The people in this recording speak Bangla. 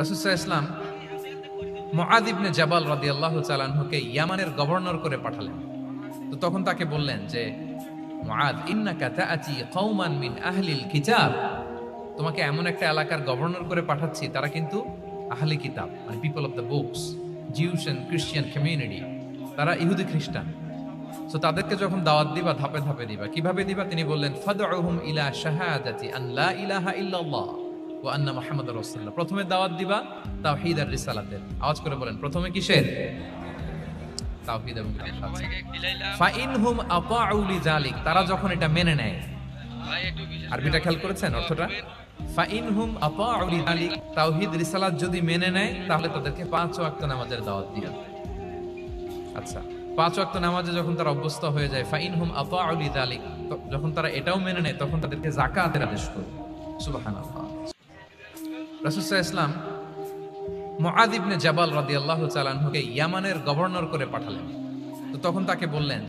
রাসূল সাল্লাল্লাহু আলাইহি ওয়াসাল্লাম মুআয ইবনে জাবাল রাদিয়াল্লাহু তাআলা আনহুকে ইয়ামানের গভর্নর করে পাঠালেন। তো তখন তাকে বললেন যে, মুআয ইন্নাকা তাআতি কওমান মিন আহলিল কিতাব, তোমাকে এমন একটা এলাকার গভর্নর করে পাঠাচ্ছি, তারা কিন্তু আহলি কিতাব, মানে people of the books, Jews and Christian community, তারা ইহুদি খ্রিস্টান। সো তাদেরকে যখন দাওয়াত দিবা ধাপে ধাপে দিবা। কিভাবে দিবা? তিনি বললেন, ফাদউহুম ইলা শাহাদাতি আন লা ইলাহা ইল্লাল্লাহ ওয়া আন্না মুহাম্মাদুর রাসূলুল্লাহ। প্রথমে দাওয়াত দিবা তাওহীদ আর রিসালাতের। আওয়াজ করে বলেন, প্রথমে কিসের? তাওহীদ এবং রিসালাত। ফাইনহুম আতাউ লিযালিক, তারা যখন এটা মেনে নেয়। আরবিটা খেয়াল করেছেন অর্থটা? ফাইনহুম আতাউ লিযালিক, তাওহীদ রিসালাত যদি মেনে নেয় তাহলে তাদেরকে 5 ওয়াক্ত নামাজের দাওয়াত দিও। আচ্ছা, 5 ওয়াক্ত নামাজে যখন তারা অভ্যস্ত হয়ে যায়, ফাইনহুম আতাউ লিযালিক, যখন তারা এটাও মেনে নেয় তখন তাদেরকে যাকাতের আদেশ করো। সুবহানাল্লাহ। রাসূল সাল্লাল্লাহু আলাইহি ওয়াসাল্লাম মুআয ইবনে জাবাল রাদিয়াল্লাহু তাআলা আনহুকে ইয়ামানের গভর্নর করে পাঠালেন। তো তখন তাকে বললেন